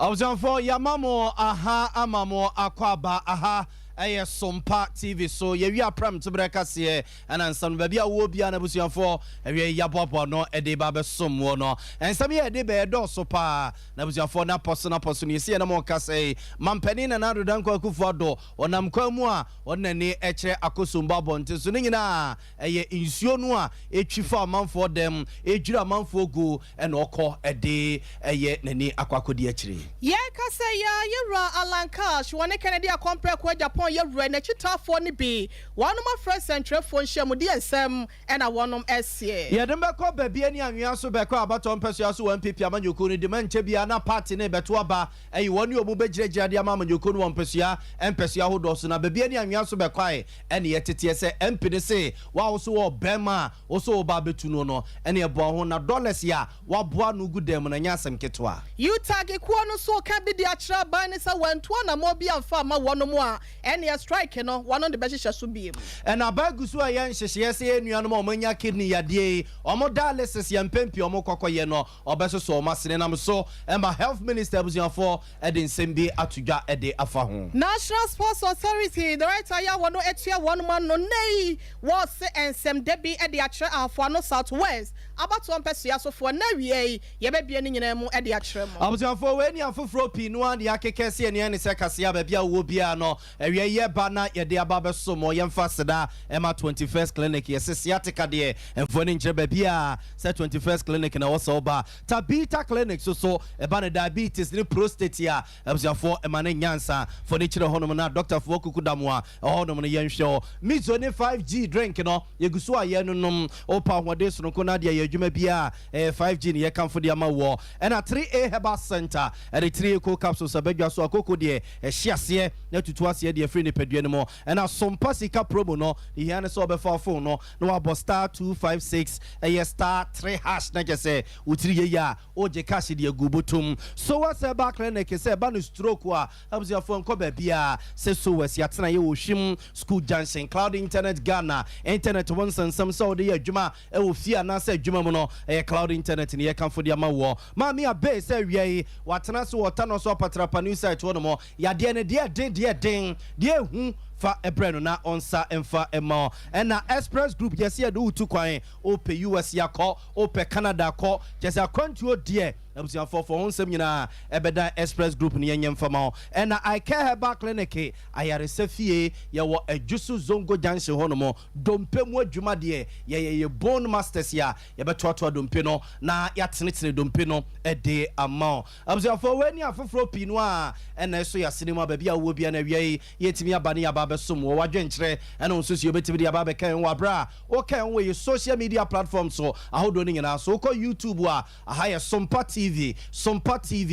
Awuzanfo yamamo aha amamo akwaba aha eye Sompa TV so yewi apram tibreka se anansam ba bia wo bia na busuanfo ewe yabobo no ede ba besom wo no ensam ye ede be do so pa na busuanfo na poso ni se na mo kase mampani na nado danko akufo do onam kwamu a onani ekire akosomba bonte so nyina eye insuo no a etwifa amanfo dem ejura amanfo gu ena okọ ede eye nani akwakodi akire ye kase ya yewra alankash woni Kennedy akompre ko Japan yewra na chitafo ni bi wonom afra central phone shemu di ensem ena wonom esie ye dem be ko ba bia ni anwea so be ko abato mpeso aso wan pipia manyoku ni de manche bia na party ne beto aba eyi woni obu begirejira de ama manyoku no mpeso ya hodo so na ba bia ni anwea so be kwae ene ye tete se empini se wa wo so wo bema wo so ba betu no ene ye bo ho na dollars ya wa boa no gudem na nyasem ketwa you tag ekuo no so ka bi di akira ban ne sa wanto na mo bia mfa ma wonom a ene ye strike no wono de be hihye so biem ena bagusu a ye nhihye se enuanom omanya kidney yade omo dialysis ya mpempi omo kokoye no obeso so omasene nam so emba health minister buzianfo ede nsembi atudwa ede afa ho National Sports Authority director ya wono etua wonoma no nei was ensem debi ede akira afo no southwest abato mpeso ya sofo na wie ye be bia ni nyina mu ede akira mu abuzianfo we ni afoforo pi no ade akekese ne ne se kase aba bia wo bia no ewie ye ba na ye de aba beso mo ye mfa seda ema 21st clinic ye se siatica de enfo ni nkyere ba bia se 21st clinic na wo so ba tabita clinic so eba na diabetes ni prostate ya abuzianfo ema ne nyansa for ni kyere honom na doctor fo kukudamu a honom ne ye nhwe mizo ni 5G drink no ye gusu a ye nunum opa hode so no na de ye adwuma bia 5G ni ye kamfo de ama wo ena 3A Herbal Center ere 3 eco capsules abadwa so akoko de hyiase na tutu ase de free ni pedua no mo ena Sompa sika promo no the here so be for phone no na wa star 256 star 3 hash na je say utiri ye ya oje cash de agubotum so what's back clinic say ba no stroke a abuzia phone ko ba bia say so wasi atena ye wo hwim school junction cloud internet Ghana internet won sansam so de adwuma e wo fia na say adwuma mu no cloud internet ni ye kanfo de ama wo ma me abe say wie watena so wota no so patrapa new site wo no mo ya de ne de hu fa ebreno na onsa emfa ema na express group yes ya do tu kwan ope US ya ko ope Canada ko just a control there abusia for onsem nyina ebeda express group ni yenyem fama na I care herbal clinic ayare safie ya wo adjusu zongo junction hono mo dompe mu adwuma de ye bone masters ya ye betoto dompe no na ya tenetene dompe no ede ama abusia for weni afoforo pinu a na so ya sinema ba bia wo bia na wie yetimi abane ya ba besom wo wadwenkyere na onsusu obetimi de aba be kan wa bra o kan we social media platforms so ahodo ni nyina so ko YouTube a aha ye Sompa TV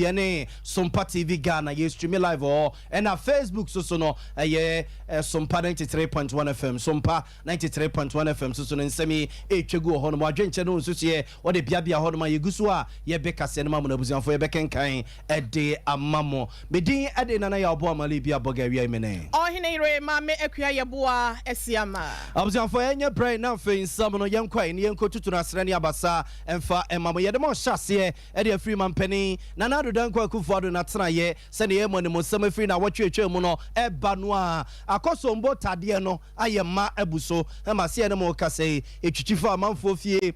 ene Sompa TV Ghana ye stream live or and na Facebook so no ye Sompa 93.1 FM Sompa 93.1 FM so no nsemi etwegu ho no adwenkyere no onsusu ye o de bia ho no ma ye gusu a ye beka se no ma na buzianfo ye bekenkan ede amamo medin ede nana ya obo amale bia boga wi amene ohene ire ma me akua ye boa esiama abuzianfo enye brain na fe nsam no yenkwai ne yenkotutu na srani abasa emfa emamo ye de mo hyase ede free man penny na nado danko akufo na tena ye se ne yemo ne mo sam free na wotwetwe mu no eba no a akosombo tade no ayema abuso ma se ne mo kase etwitwifo amanfo fie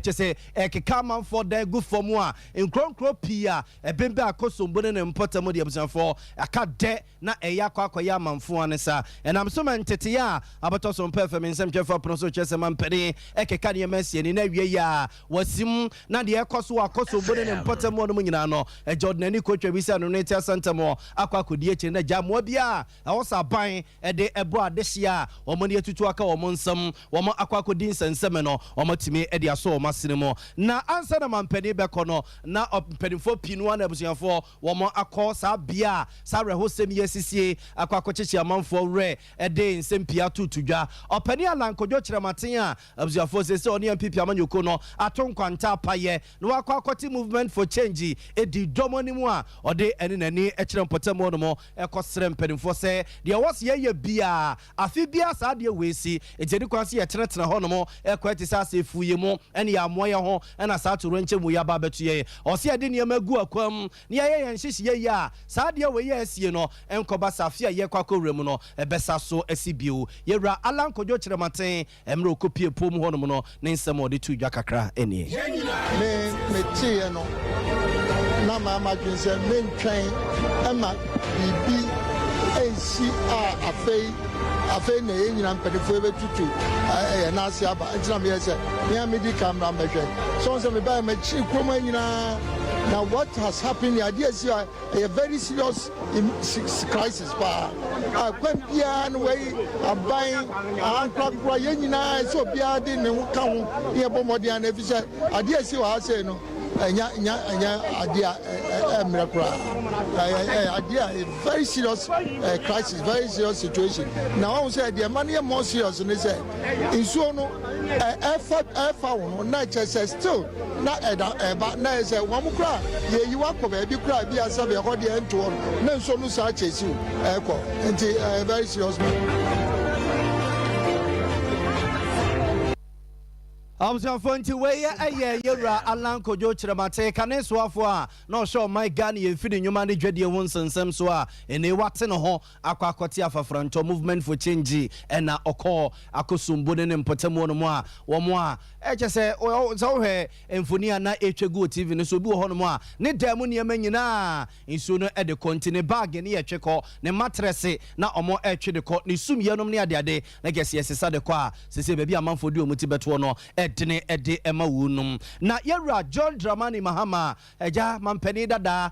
chese ekeka amanfo da gufom a nkronkro pia ebembe akosombo ne mpotam de abusanfo aka de na eya kwakoya amanfo anesa enam so mantete ya abatoso mpefa mensem twefa proso chese man penny ekeka ne masie ni na wie ya wasim na de ekoso akosombo ne mpota mo no nyina no Jordan ni coach bi se no ne tia center mo akwakodi echi na jamo bia awosa ban de ebo adehia omo ne tutu aka omo nsam omo akwakodi nsensem no omo timi de aso omo sinimo na ansa na mampani be kono na mpanifo pinu na abusuafo omo akọ sa bia sa rehosem yesisie akwakochechi amanfo re de nsempia tutudwa opani alankodwo kirematen a abusuafo se oni MPP amanyoko no atonkwanta paye no akwakoti movement movement for change edi domoni mu a ode ene nani ekire mpotamo no mo ekosere mpanimfo se de was ye bia afi bia sa de wesi ejeni kwase ye tenetena ho no mo ekwati sa asefuye mu ene ya moye ho ena sa toro nche mu ya ba betu ye ose ade ne magu akwam ne ye yenhihye ye a sa de we ye asie no enkoba safia ye kwakowre mu no ebesa so asibio yewra alankojo kirematen emre okopie pom ho no mo no ne nsem ode tu dwa kakra enie me tie no na mama dwense mentwen ama bibi ensi a afei na enyina mpedefo betutu na ase aba ntina me yese me amedi camera mehwe so me ba me chi kroma nyina. Now what has happened here? This is a very serious crisis. When piano way buying a clock crying, so Piad in the count here, Bomodian, if you say, I dare see what I say, no, idea, a very serious crisis, very serious situation. Now I say the money more serious, and they say, in so no, effort, not just still, not about now, say, one cry. Yeah, you walk over, you cry, be a savvy, hold the end to one. No, so no such as you, and very serious. Amsa fonti we yewra alanko jo chiremate kane so afo a no show my Ghana ye fidi nyuma ne dwade ho nsensem so a ene wate no ho akwakote afafranto movement for change ena okọ akosumbo ne mpotamo no mo a wo mo a eche se so he emfoni na etwegu TV ne so bi ho no mo a ne damu ne manyina nsu no e de continue bag ne ye twekọ ne mattress na omo etwe de ko ne sumye no ne ade na gese yesesa de ko a sese ba bi amanfo di omuti beto no edene ede ema wunum na yewra John Dramani Mahama eja mampani dada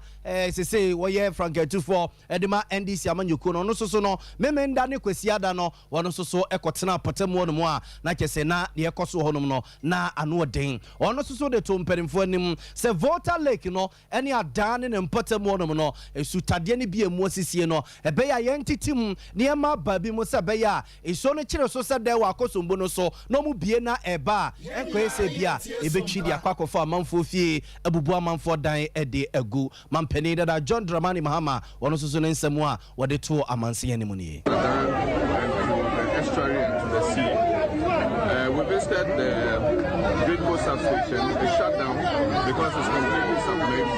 sese woye Franketufo edema NDC amanyuko no so no memenda ne kwasiada no wono so ekotena potamo no mo a na kese na ne ekoso honum no na ano den ono so de to mpanimfo anim se voter lake no ene adane ne potamo no no esutade ne bia mu asisie no ebe ya yentitim ne ma ba bi mu se be ya eso no kire so se de wa akosombo no so no mu bie na eba enko ese bia ebetwi dia kwakofo amanfo fie abubu amanfo dan ede agu mampani dada John Dramani Mahama wono so ne nsemu a wode to amanse anim ne estuary into the sea. We visited the Great Coast substation. It shut down because it's completely submerged.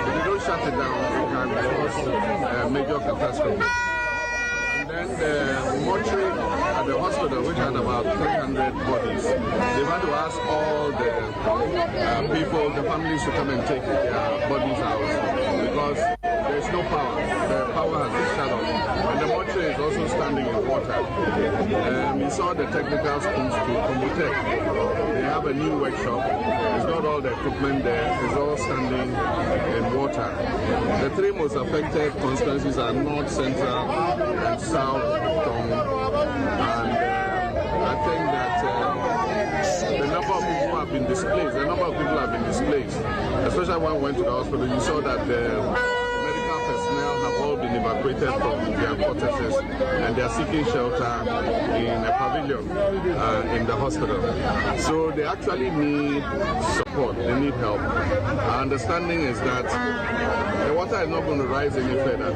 If you don't shut it down, it can cause major catastrophe. And then the mortuary at the hospital, which had about 300 bodies, they've had to ask all the people, the families, to come and take their bodies out because there's no power. The power has been shut off. And the mortuary is also standing in water. We saw the technical schools to Combutec. They have a new workshop. It's not all the equipment there. It's all standing in water. The three most affected constituencies are North, Central, and South Tong. And I think that the number of people have been displaced. Especially when we went to the hospital, you saw that the personnel have all been evacuated from their quarters and they are seeking shelter in a pavilion in the hospital. So they actually need support, they need help. Our understanding is that the water is not going to rise any further.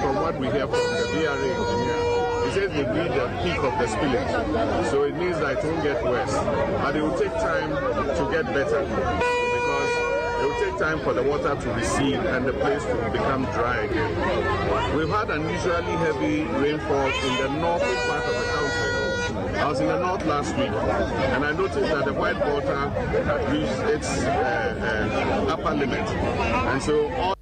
From what we hear from the VRA engineer, he says they reach the peak of the spillage. So it means that it won't get worse. But it will take time to get better because it will take time for the water to recede and the place to become dry again. We've had unusually heavy rainfall in the northern part of the country. I was in the north last week and I noticed that the white water had reached its upper limit. And so all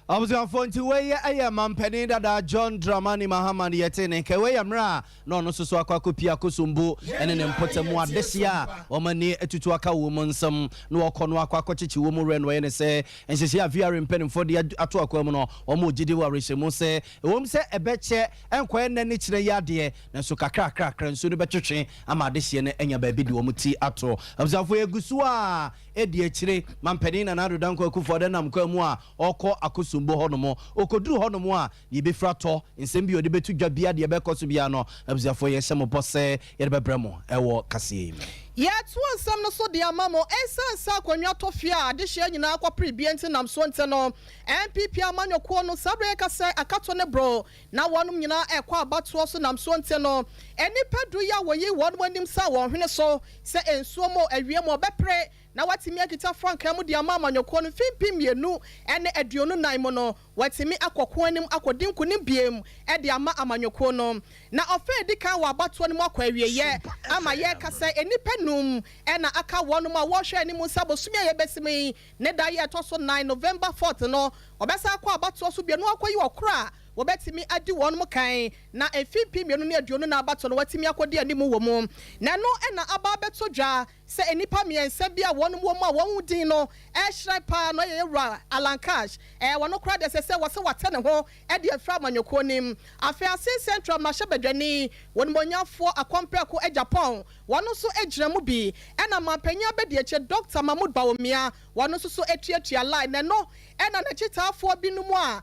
I was going to way a mampeni dada John Dramani Mahama yetene kewe amra no so akwakopi akosumbu ene ne mpotemu adesia omani etutu aka womansam no okono akwakochichi wo mu re no ene se enhyehyɛ aviare mpenim for de ato akwam no omo gidi wa rehemu se ewom se ebeche enko ene ne kire yade na so kakra nso no betwetwe ama adesia ne enya ba bi de omuti ato abzafo egusu a edi akire mampeni na nado danko akufo de nam kwamu a okọ akosumbu honomo okoduru honomo a yebefrato nsem bi ode betu dwa bia de bekoso bia no abuziafo ye hyemo bose ye bebremo ewo kase Yeah, two some no so dear mamma, and son, when you're toffia, this year you know, pre-bient and I'm swantano, and PP Amano Quono, Sabreka say a cat on a bro. Now one you know, a qua but was and I'm swantano. Any pedria where you want him sour, when I saw, say, and swomo, a real more bepre. Now what's me a guitar frank, come with your mamma, your corner, pim, you know, and a diono naimono, what's me aqua quanum, aqua dim kunim biem, and the ama amanyo quono. Now, a fair dica, but one more query, yeah, ama yaka say any penum, and a aka one more washer any musabo smia besime, neda yet also 9 November 4th, no, or besa aqua, but also be no aqua you or cry. Wobeti mi adi one more kind na efipi mi no aduonu na abato no watimi akodi ani mu wo mu na no e na aba beto dwa se enipa mi ense bia won wo ma won din no e hrai pa no ye wura alankash wono kra de se wo se wate ne ho e de afra manyoko nim afi ase central mahebedwani won monyafo akompre ko e Japan wono so ejira mu bi e na mampanya be de eche Dr. Mahmoud Bawumia wono so etuatua line na no e na chitafo binumu a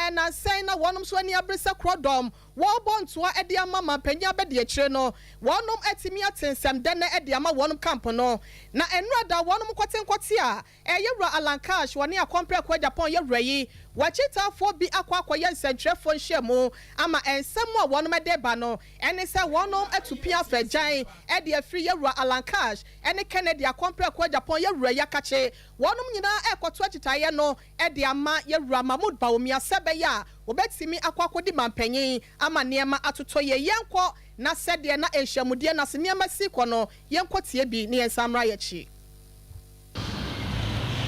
na sen na wono so ani abresa krodom wo bontoa e de ama mampanya be de eche no wonom atimi atensem de na e de ama wonom camp no na enrada wonom kwatenkwati a e yewura alankash woni akompre ko Japan yewura yi wachitafo bi akwakoye nsentrefo nhwemu ama ensemu a wonom de ba no ene se wonom atupia fajan e de afri yewura alankash ene Kennedy akompre ko Japan yewura yakache wonom nyina ekoto achitaye no e de ama yewura Mahmoud Bawumia sebeya obetimi akwakodi mampanyin ama niema atotoye yenko na sede na enhwamudie na se niema siko no yenko tie bi ne ensamra yachi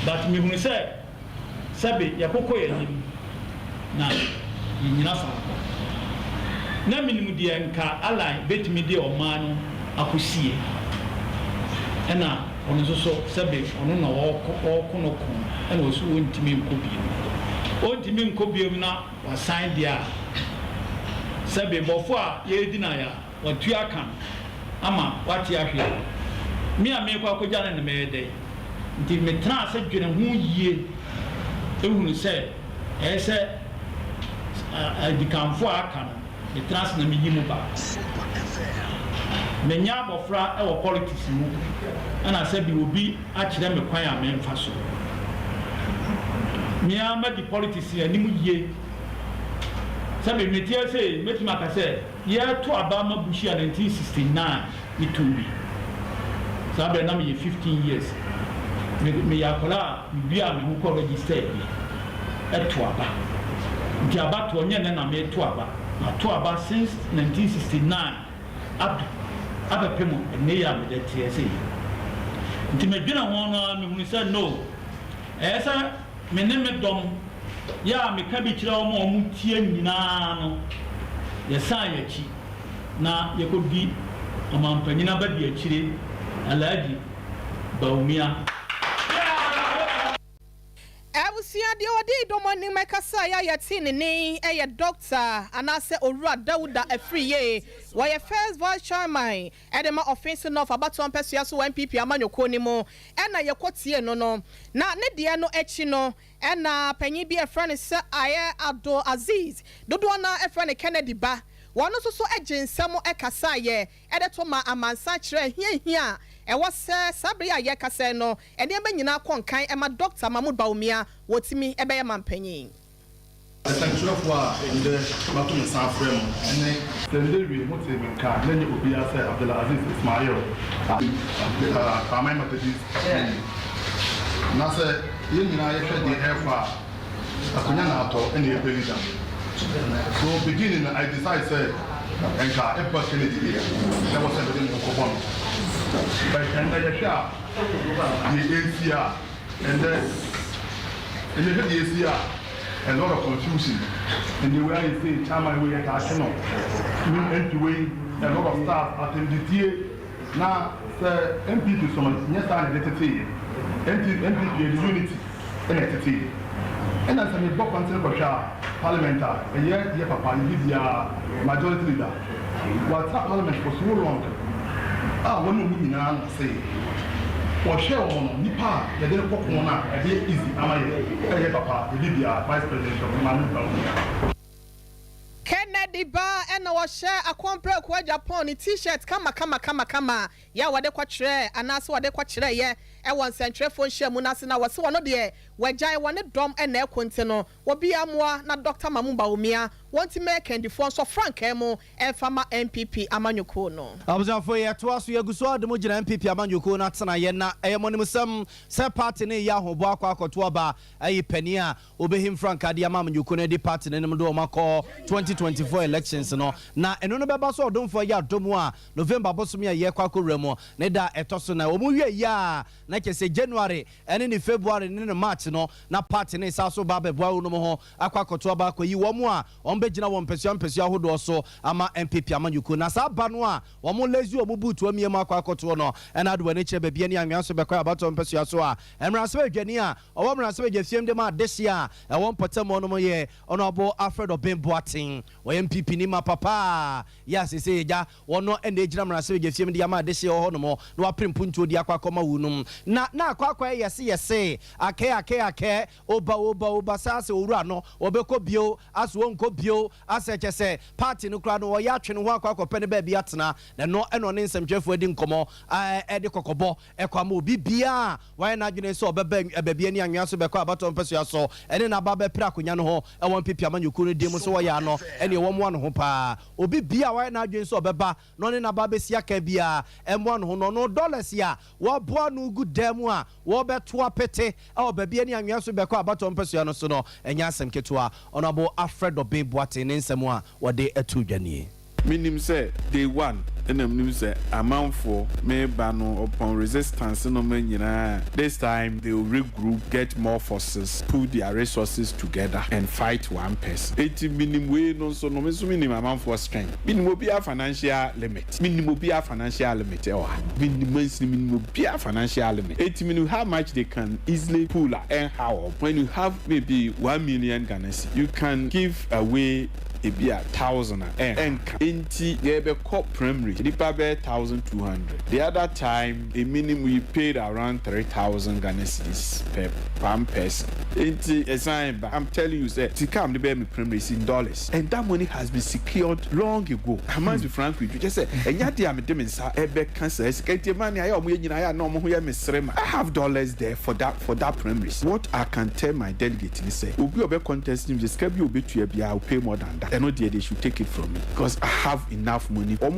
but me hunu say sabe yakoko yanim na yinyina fa na minimu die nka alai betimi de omano akosie ena ono so sabe ono na okonoko ena osu wontimi nkobi ontimi nkobiam na wasan dia sabe bofo a ye dina ya watu aka ama wati ahwe mi a me kwa akogya na me de nti me tra se dwene ho yie ehunu se ese dikamfo aka no me tra se na me yimu ba me nya bofra e wo politics mu ana se bi obi a kire me kwan a me mfa so me ama di politics ya ni mu yie sabe metia say metima ka say year to abama bushi 1969 itubi sabe na me 15 years me yakola bia me ko register bi eto aba ndi aba to onye na me to aba since 1969 up pemo ne ya me de tie say nti me dwena ho no me hunu say no esa me ne me dom ya me ka bi kire omo tie nyina no ye san yachi na ye ko bi omampanyina ba di akire Alhaji Bawumia Abusia de odi domani mekasa ya yatini ni eye doctor anase Owura Dauda Afriye wa ye first vice chairman edema offense no for baton pesia so NPP amanyoko ni mo ena ye kotie no na ne de no echi no ena panyi bi e friend se aye Ado Aziz dodo na e friend Kennedy ba wono so ejinsemo ekasa ye edeto ma amansa kire hia e wose sabre ya ye kasa no ene be nyina konkan e ma Dr. Mahmoud Bawumia wotimi e be ye mampanyin essential for in the Matum South Frame and then we motive in car then you be as Abdulaziz Ismail Kamai Matadis Nasa Yina Yasha the airfare Akunyana Ato and the Belgium. So beginning I decided say and car a Kennedy here. That was everything in Kobon. But and I share the ACR and then in the ACR a lot of confusion in the way I say chairman we are cannot anyway a lot of staff attended here now the MP to some yes I identity MP unity and entity and as a book until parliamentar a year papa you majority leader what parliament for so long when you now say or share on Nipa, the day of Corona, a bit easy. Am I a papa, Libya, Vice President of Mahmoud Bawumia? Kennedy Ediba and our share a compre kwa Japan t-shirt kama ya wade kwa tre anaso wade kwa tre ye e wan centre phone share munase na wase wono de wagyan wane dom e na ekonte no obi amoa na Dr. Mamumba Omia want make and phone so Frank emo e fama MPP amanyoko no abuzafo ye to aso yeguso ademo gina MPP amanyoko na tena ye na emonimsem se party ne ya hobo akwakoto oba ayi pani a obehim Frank ade amanyoko na di party ne nim do makọ 2024 elections no na eno no beba so odonfo ya domu a November bosom ya ye kwakoramo ne da etoso na omu wie ya na kese January ene ni February ne March no na party ne sa so ba beboa no mo ho akwakoto oba akoyi wo mu a ombegina wo mpesua hodo so ama MPP amanyuko na sa ba no a wo mo lezi wo butu amiem akwakoto no ena do ne che ba bia ne anwa so bekwa abato mpesua so a emrase adwani a owo mrase adwafiem de ma desi a e wo mpotamo no mo ye ono obo Alfred Obemboatin wo MPP ni ma papa ya sese ja wono ene ejina mrase adwafiem de ma desi ho no mo no aprempuntu di akwakoma wunum na akwakwa yese ake oba sase owura no obekọ bio aso wonko bio asechese party no kra no wo ya twene ho akwakọ ne ba bia tena na no eno ne nsɛmtwefo adi nkomo ede kokobo ekwama obi bia wan na adwene so obeba bia ni anwa so bekọ abato mpesua so ene na baba pra akonya no ho ewon pipi amanyuku no dem so wo ya no ene wo mo no ho pa obi bia wan na adwene so obeba no ne na baba sia ka bia emmo no ho no dollars ya wo boa no gu demu a wo beto apete ba bia ni anwa so bekọ abato mpesua no so no enya asem ketua onabo Alfred Obemboatin ne nsɛm a wɔde atu dwanie minim say day one enam nim say amount for me bano upon resistance no man nyina this time they will regroup, get more forces, put their resources together and fight one person 80 minimum way no so no me so minimum amount for strength minimum be a financial limit minimum be a financial limit or minimum be a financial limit 80 minimum how much they can easily pull and how when you have maybe 1 million Ghana you can give away it be 1,000 and inti yebe cop primary nipa be 1,200 the other time a minimum we paid around 3,000 Ghana cedis per person inti esign I'm telling you say to come the be primary is in dollars and that money has been secured long ago I must be frank with you just say enya dia me dem nsa ebe cancer security money ayo mo nyina ya no mo ho ya mesrema I have dollars there for that primary what I can tell my delegate is say obi obe contest him just be obetua bia I will pay more than that. And they should take it from me because I have enough money. No,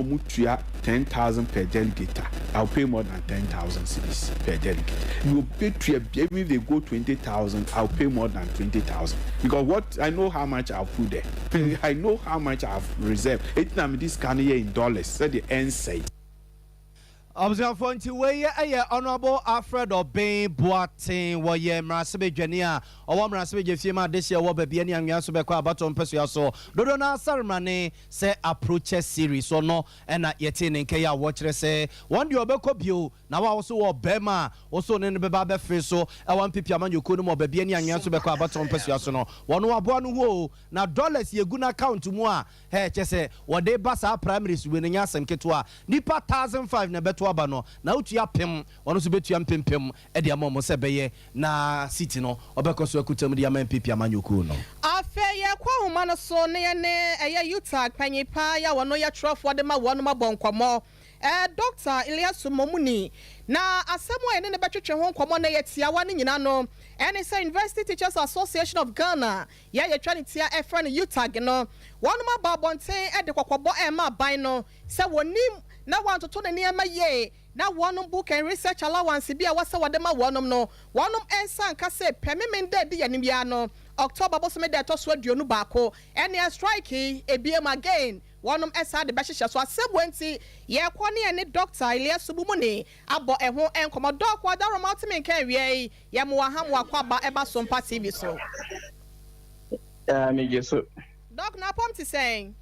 mutuya 10,000 per delegate. I'll pay more than 10,000 cedis per delegate. You pay to maybe they go 20,000. I'll pay more than 20,000 because what I know how much I'll put there. I know how much I've reserved. It's not this kind of year in dollars. So the end say. Observe nti we honorable Alfred Obemboatin wo ye mrasebe dwane a owo mrasebe je fiema desia wo ba bia ni anwa so bekọ abato mpesua so dodo na asarmane se approach series so no na yete ne nke ya wo kire se one de obekọ bio na wa so wo bema wo so ne beba be fe so e wan pipi amanyoko no mo ba bia ni anwa so bekọ abato mpesua so no wono aboa no ho na dollars yegu na account mu a he chese wo de ba sa primaries we ne nya asem a nipa 1,500 na beto aba no na utua pem wono so betua pempem e de amom se beye na city no obekoso akutam de MPP amanyoko no afe ye kwa homa no so ne eye utag panyipa ya wono ya trofo de ma wono mabonkwamo Dr. Elias Momuni na asemo ene ne betwetwe ho nkomo na yetia wa ne nyina no ene say University Teachers Association of Ghana ya ye twa ne tia e friend utag no wono mababonten e de kokobo e ma ban no se wonim na wantoto ne niema ye na wonom book and research allowance bia wasa wadema wonom no wonom ensan ka se pememende de yanim ya no October bosome de to so aduonu baako ene strike ebiem again wonom esa de behihye so asebwenti ye kwone ene Dr. Elias Bumuni abo eho enkomo dok wadaro multimin kan wie ye mo aham akwaba eba Sompa TV so me jeso doc na pom ti sen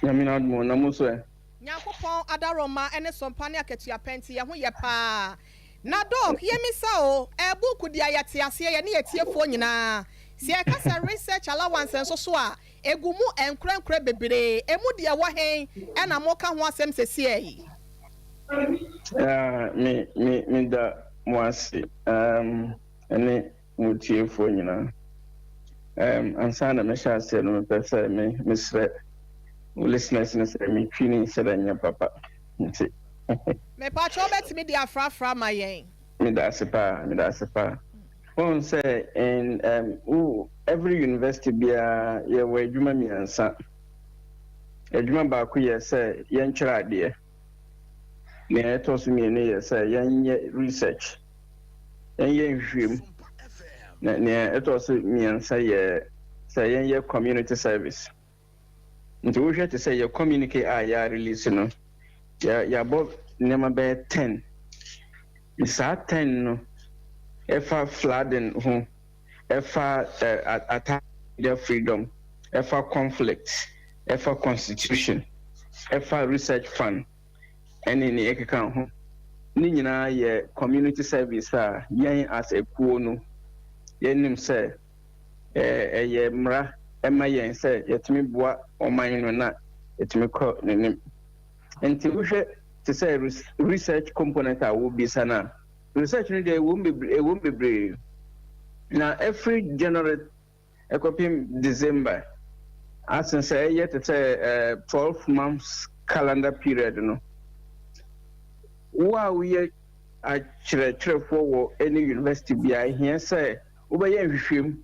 na mo na mo so Nyankopon adaroma ene Sompa ne akatua penti ye ho ye pa na doc ye misa o ebuku dia yate ase ye ne yetiefo nyina si akasa research allowance nso so a egumu enkrankra bebere emu dia wo hen ena mo ka ho asem sesie yi me da mo ase ene mutiefo nyina ansana mesha se no pese me misre listeners no say me twini se da papa nti me pa cho betimi dia frafra ma yen me da sepa on say in every university bia ye we adwuma miansa adwuma ba ku ye say yen kyerɛ ade me eto so me ne ye say yen research yen nhwem na eto so miansa ye say yen community service nti wo hwɛ te say ye communicate ya release no ya bo nema be 10 isa 10 no efa flooding ho efa attack their freedom efa conflict efa constitution efa research fund any ni ekeka ho ni nyina ye community service a yen as a kuo no yenim say ye mra ema yen say yetimi boa oman no na yetimi kɔ nenim enti wo hwɛ to say research component a will be sana research no dey won't be now every January ekopim December as in say yet to say 12 months calendar period no wa we a kyerɛ for any university bi here say we be nhwehwem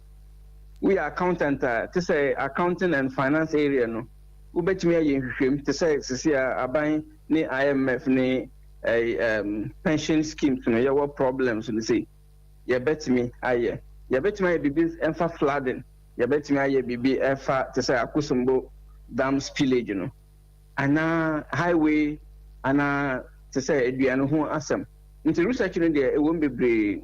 we are accountant to say accounting and finance area no we betimi aye nhwehwem to say sisi aban ni IMF ni pension schemes no your problems you see you bet me aye bibi enfa flooding you bet me aye bibi enfa to say akusumbo dam spillage no ana highway ana to say eduano ho asem nti research no dey e won bebre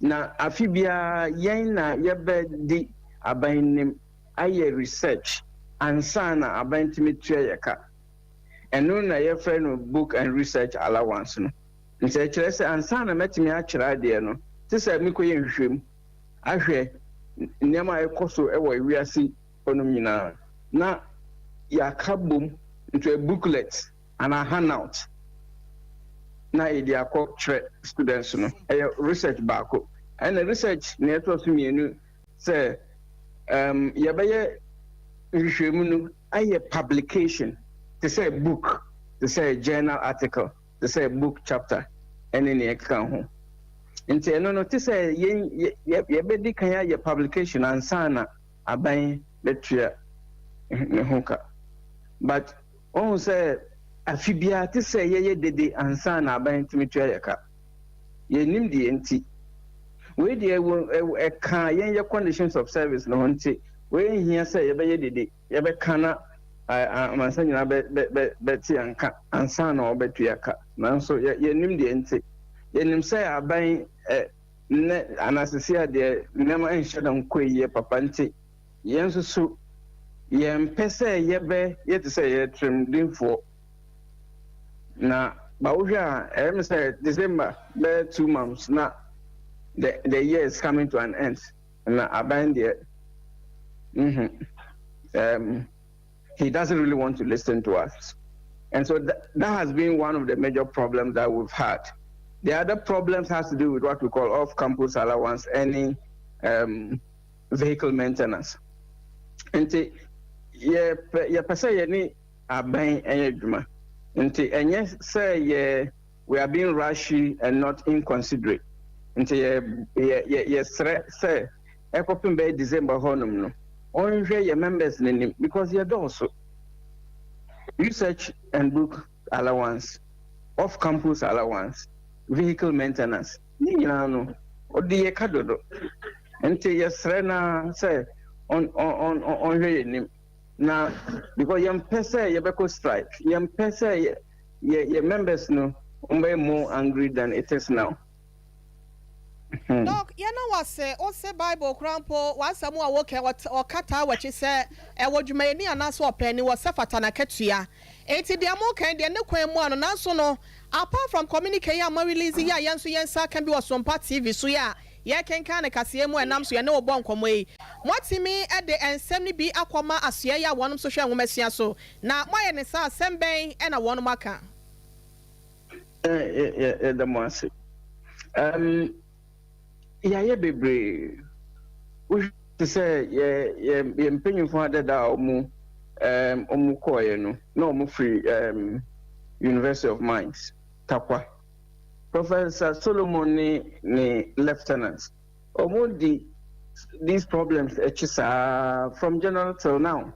na afibia yen na yebe di abanim aye research ansana abantimi yaka eno na ye friend no book and research allowance no nti kyerɛ sɛ ansa na metimi akyerɛ ade no te sɛ me koyɛ nhwehwem ahwɛ nneɛma a ɛkɔ so ɛwɔ wiase onom nyinaa na yɛaka bom into a booklet and a handout na ɛde akɔ kyerɛ students no ɛyɛ research baako ɛna research na ɛtɔ so mmienu sɛ yɛbɛyɛ nhwehwɛmu no ayɛ publication to say book, to say a journal article, to say a book chapter, and in the account. And say no, to say ye be kaya ye publication and sana abain letria hoka. But on say afibia to say ye dede and sana abain to mitria yaka. Ye nim the enti. We dey a can ye conditions of service no hunti. We here say ye be dede ye be kana amansa nyina beti anka ansa na obetu aka nanso yenim de ente yenim say aban ne anasesia de nema enhye da nkoye papa nte yenso so yempese yete say yetrim dinfo na ba wo hwa em say December be 2 months na the year is coming to an end na aban de he doesn't really want to listen to us. And so that has been one of the major problems that we've had. The other problems has to do with what we call off-campus allowance, any vehicle maintenance. And say we are being rushy and not inconsiderate. And say December honum only your members because you're also research and book allowance, off-campus allowance, vehicle maintenance. No, or the kadodo. And yes, Rena say on now because young pesa yabeko strike, young pesa your members no more angry than it is now. Doc, you know what say? O say Bible crampo. Once someone walk or kata what you say. E what you may need an answer penny was safatana ketia. Eti the amo can the no kwen mo no nanso no. Apart from communicating, I'm releasing ya yansu yansa can be was Sompa TV so ya. Ya can kasiye mo enam so ya no bon komwe. Moti me at the ensem bi akwama asye ya wonum social womesia so. Na moye ne sa semben e na wonu maka. The moase. Yeah, bebre. to say yeah mpanyinfo adeda omu koye no na omu free University of Mines Takwa. Professor Solomon ni lieutenants. Omu these problems from January till now.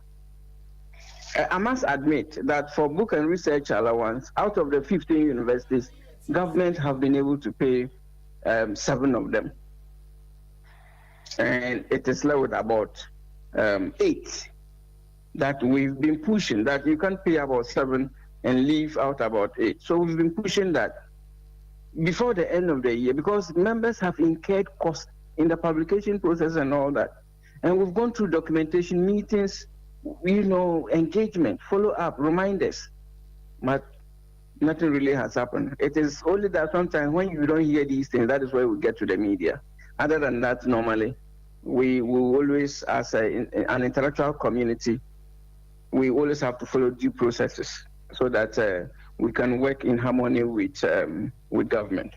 I must admit that for book and research allowance, out of the 15 universities, government have been able to pay 7 of them. And it is left with about 8 that we've been pushing, that you can pay about 7 and leave out about 8. So we've been pushing that before the end of the year, because members have incurred costs in the publication process and all that. And we've gone through documentation, meetings, engagement, follow-up, reminders. But nothing really has happened. It is only that sometimes when you don't hear these things, that is where we get to the media. Other than that, normally, we will always, as an intellectual community, we always have to follow due processes so that we can work in harmony with government.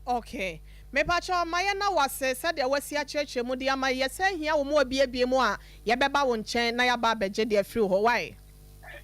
Okay. Me pacho maya na wase said there was ya church mu dia ma yese hia wo mu abie mu a ye beba wo nchen na ya ba beje de afiri ho why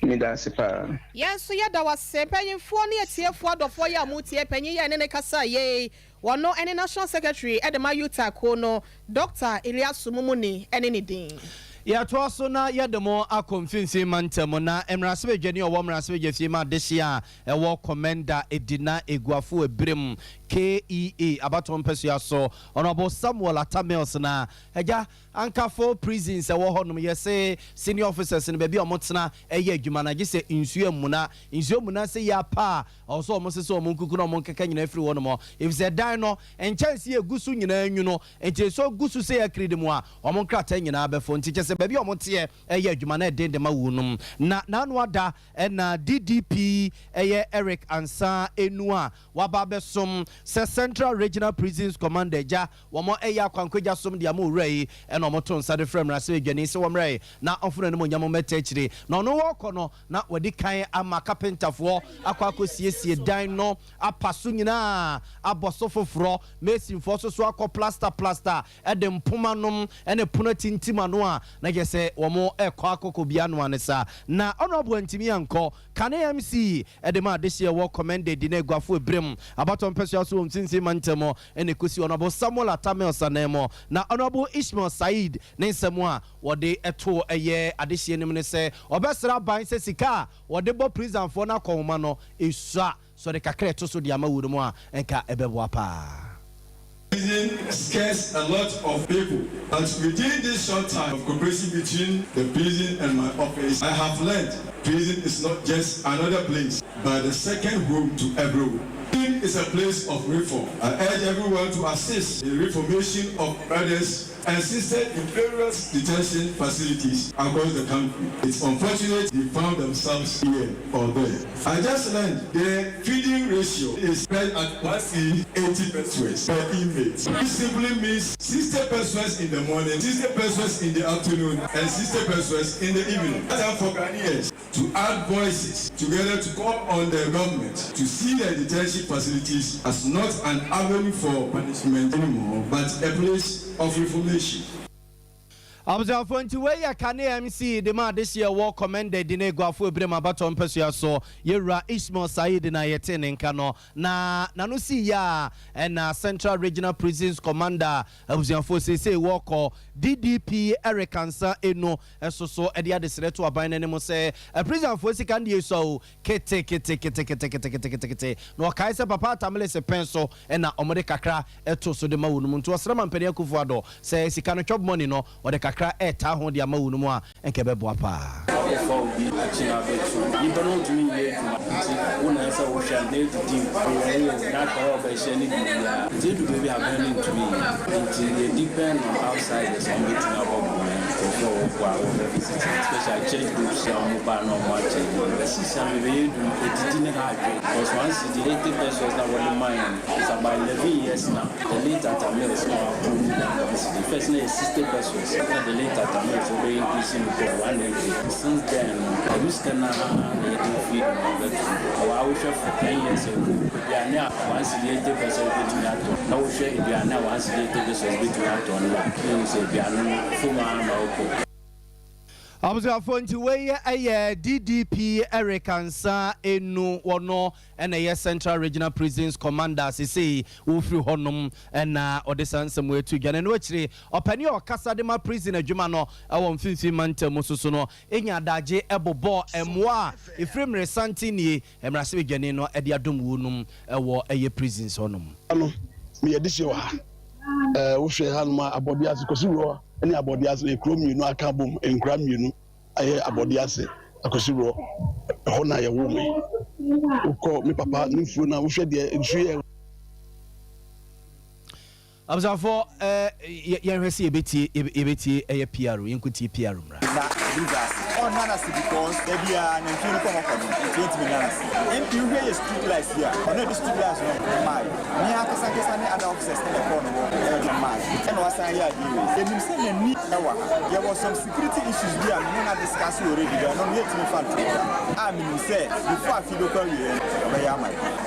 me da sepa yes so ya da wase panyimfo ne atiefo adofo ya mu tie panyi ya ne kasa ye wono ene national secretary edema yuta ko no Dr. Elias Mumuni ene ni din ya to so na ya demo akomfinsin mantem na emrasebe dwani owo emrasebe dwafie ma dehia ewo commander edina eguafo ebrem KEA abaton pesua so honorable Samuel Atamels na eja ankafo prisons ewo honum yese senior officers ne bia omotena eye adwuma na gise insuo muna se ya pa also omosese omunkuku na omunkeka nyina afiri wo no mo if ze dan no enchansi egusu nyina anwu no enti so gusu se ya kridemu a omunkrata nyina abefo enti kese bia omote eye adwuma na de ma wunum na nanu ada na DDP eye Eric Ansa enua waba besom se Central Regional Prisons Commander ja womo eya kwankwaja som dia mo rei e no moton sade frem rase adwani se wom rei na ofuna no mo nyamo metachire na no woko no na wadi kan ama carpenterfo akwakosie dan no apaso nyina aboso foforo mesinfo so akọ plaster e de mpoma nom ene puno tintima no a na gese womo ekọ akoko bia no anesa na honorable antimi anko kane MC e de ma adehie wo commended di na eguafo ebrem abaton pesua so sinsi mantemo ene kosi honorable Samuel Atamels anemo na honorable Ishmael Said nensemo a wode eto eye adehie nim ne se obesra ban se sika wode bo prison for na konma no esua so de kakra to so de ama wurum a enka ebebo pa. Prison scares a lot of people, but within this short time of cooperation between the prison and my office, I have learned prison is not just another place, but the second home to everyone. Prison is a place of reform. I urge everyone to assist in the reformation of others assisted in various detention facilities across the country. It's unfortunate they found themselves here or there. I just learned the feeding ratio is spread at 80 pesos per inmate. This simply means 60 pesos in the morning, 60 pesos in the afternoon, and 60 pesos in the evening. That's how for Ghanaians to add voices together to call on the government to see the detention facilities as not an avenue for punishment anymore, but a place of reformation. Abzafo nti we ya kane MC de ma this year war commended di na eguafo ebrem abaton pesua so yewra Ishmael Said na yete ne nka no na no si ya na Central Regional Prisons Commander abzafo say work DDP Eric Ansa eno esoso e dia de sereto aban ne mo say a prison for sika ndie so kete no kai se papa tamele se penso na omode kakra eto so de ma wonum nto osrama mpani akufo ado say sika no chop money no o de kakra eta ho de ma wonum a enke bebo apa especially church groups mobile no more church. This is something we do. It didn't happen because once the 80 pesos that were mine is about 11 years now. The late Atamel is now approved. The first name is 60 pesos. The late Atamel is already increasing to 180. Since since then I use kana feed but I will share for 10 years ago yeah now once the 80% between that now we share if you are now once the 80% between that on like say if you are full man or I was going to weigh a DDP Eric Ansa enu wono and a Central Regional Prisons Commander say Ufru Honum and Odesan somewhere to Jan and Wetri or Penny or Casadema prison a Jumano I want 50 months Musuno Enya Daje Ebo and moi if Fremre Santini and Rasi Janino at the Adum Wunum a war a prisons honum. Me addition Ushe Hanma Abodias Kosuro. Any abodias a chrome you know a cabum and cram you know I abodias a cosiro honor a woman who call me papa Nufuna who shed the I was for Yansi a PR, you could see PR. On Hannah because maybe an entry from 20 minutes. And you hear a street lights here, or not the street lights on my. Niakasakasani and officers in the corner of my. And was I here? And you say, there was some security issues here, and we have discussed already. They are not yet to be found. I mean, you say, before I feel local here,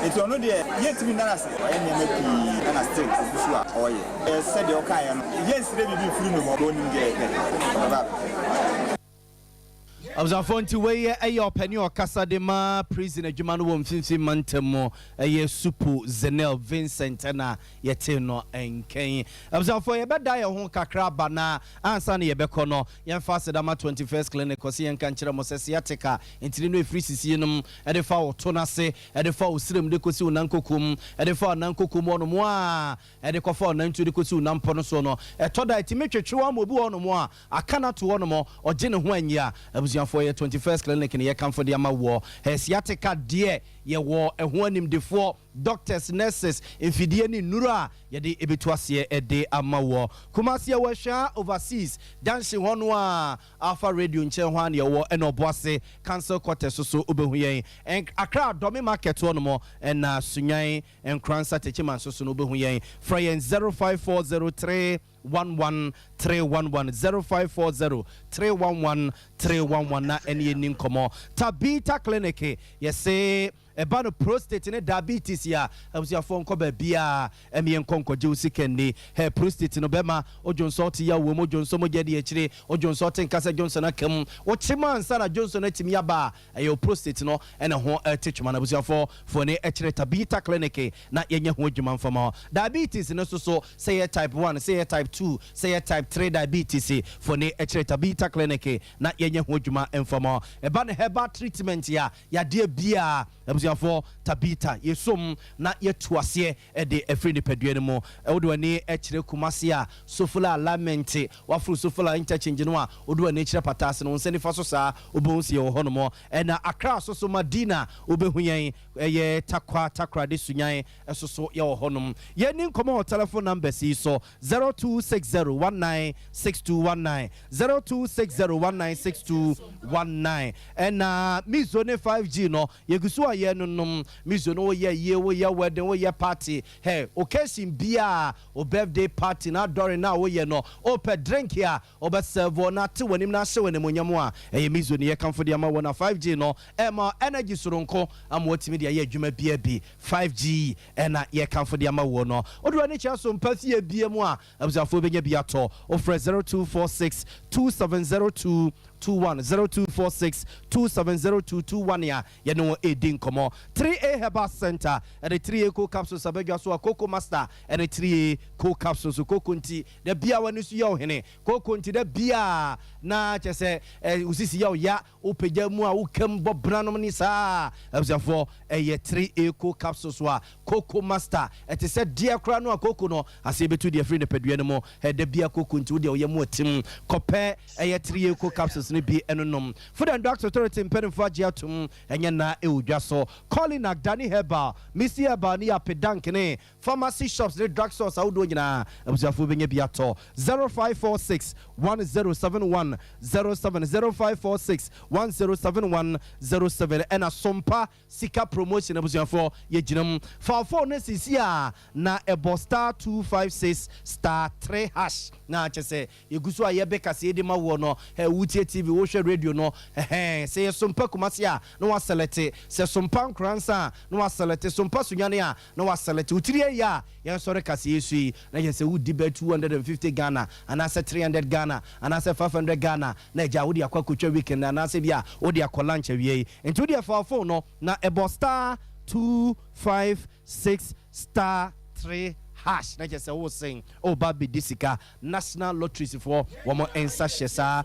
it's only there yet to be done as NMP and a state of Bushua. Oh, yeah. Said the Okayan. Yes, they will be free no more going in there. I was on to weigh a penny or Casadema prison a German woman 50 Montemo a year Supu Zenel Vincent and Yetino and Kane. I was for a bad die home Kakrabana and Sunny Becono, Yan Fasadama 21st Clinic, Cosian Canchera Mosesiatica, into the new free Sicianum, at the foul Tonase, at the foul Slim de Cosu Nankokum, at the foul Nankokum moi, at the Cofor Nantu de Cosu Namponosono, at Toda Timetri Chuamu on moi, I cannot to one more or Jenna Wenya. I was for your 21st clinic in your comfort the ama war has yatica dear ye war a one him before doctors nurses if you dear ni nura ye de ebituasie a day ama war kumasia washa overseas dancing one wa alpha radio in chen ye war and oboase cancel quarter so obehuyen and Accra domi market one more and sunyan and cransa techiman so obehuyen frayen 05403 11311 0540 311 311 na any ninkomo Tabita Clinic yes say about the prostate and diabetes ya was your phone call bia emien konko juicy candy her prostate no bema o Johnson ya wo Johnson mo jadi echire o Johnson ten kasa Johnson akam o chiman sana Johnson atimi aba your prostate no and ho teachman was your for ne echire Tabita Clinic na yenye ho djuma mfama diabetes no so say type 1 say type 2 say type 3 diabetes for ne echire Tabita Clinic na yenye ho djuma mfama eba ne herbal treatment ya de bia for Tabita yesum na yetuase e de efri ni pedue mo e wodo ani echire kumasia sofula lament wafru sofula interchange no a wodo ani echire patase no nsani fa so sa obonsi ye ho no mo e na Accra so Madina obehuyan ye takra de sunyan so ye ho no ye ni nkomo telephone number si so 0260196219 0260196219 and mizone 5G no yegusu aye no mizo no ye wedding wo ye party hey occasion bia o birthday party na dore na wo ye no o pe drink here o be serve na te wanim na hye wanim onyam a eh mizo ne ye kamfo de ama wo na 5G no ma energy soronko am watimi de ye adwuma bia bi 5G na ye kamfo de ama wo no o do ne chia so mpasi e bia mu a abuzafo benya bia to o fre 0246 2702 0246 270221 ya no edin komo 3A Herbal Center and the 3A co capsules abegwa so Coco Master and the 3A co capsules so Coco nti the bia wani so yo hene Coco nti the bia na chese usisi ya opegya mu a ukam bobranom ni sa abzafo ye 3A co capsules so Coco Master et se dia kra no Coco no ase betu dia free ne pedua no mo the bia Coco nti wo dia ye mu atim kope ye 3A co capsules ne bi enonom food and drugs authority mpedifo agiatum enya na eudwa so calling Agdani Herbal Missy Abani Apedankene pharmacy shops the drug stores awdo nyina abusafo benye biato 0546 1071 070546 107107 and a Sompa Sika promotion abusafo ye ginam for ne sisia na ebo star 256 star 3 hash na chese yegusu aye beka se de ma wo no he wutie TV wo hwe radio no say Sompa Kumasi a no wa select say Sompa Nkransa no wa select Sompa Sunyane a no wa select utiri ya yen sori kase yesu na ye say wudi be 250 Ghana and say 300 Ghana and say 500 Ghana na ja wudi akwa weekend na say bia wudi akola nche wie enti wudi for phone no na ebo star 256 star 3 hash na just say saying oh baby disika national lotteries for one more ensa shesa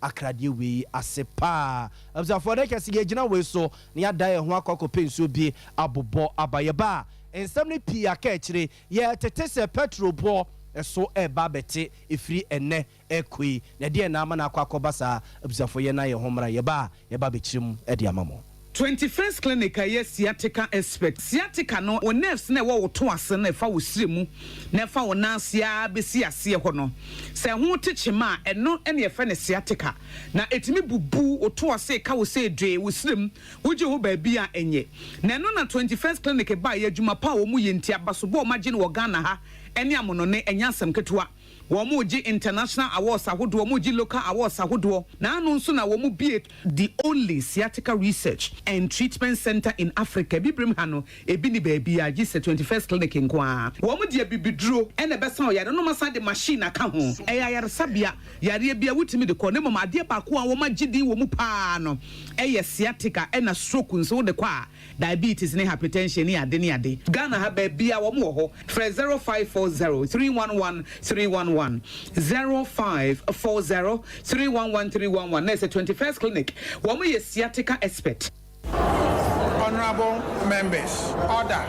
akrade we asepa abza for that kasi gina we so na ya dai ho akoko penso bi abobo abayeba ensam ne pia ka akire ye tete se petrol bo so babete ifri ene ekui na de na ama na akwa sa abza for ye na ye homra ye ba bechirim e de amamo 21st clinic aye sciatica expert sciatica no o nerves na wo to ase na fa wo siremu na fa wo nansia besi ase ho no se ho techema eno ene ye fa ne sciatica na etimi bubu o to ase ka wo se dwe wo sirem wo je ho ba bi a enye na eno na 21st clinic ba ye adwuma pa wo mu ye ntia baso bo magine wo Ghana ha ene amono ne enyasem ketewa Womuji international awards ahodo womuji local awards ahodo na anu nso na womu be the only sciatica research and treatment center in Africa bibrim hano ebi ni baby a gise 21st clinic nkoa womu de bibidro ene besa o yare no masa de machine aka ho eya yare sabia yare bia wutimi de ko ne mama de ba ko a woma gidi womu pa no eye sciatica ena stroke nso de kwa diabetes ne hypertension ne ade Ghana ha baby a womu ho 0540 311 311 0540 311 311. There's a 21st clinic. One way sciatica expert. Honorable members, order.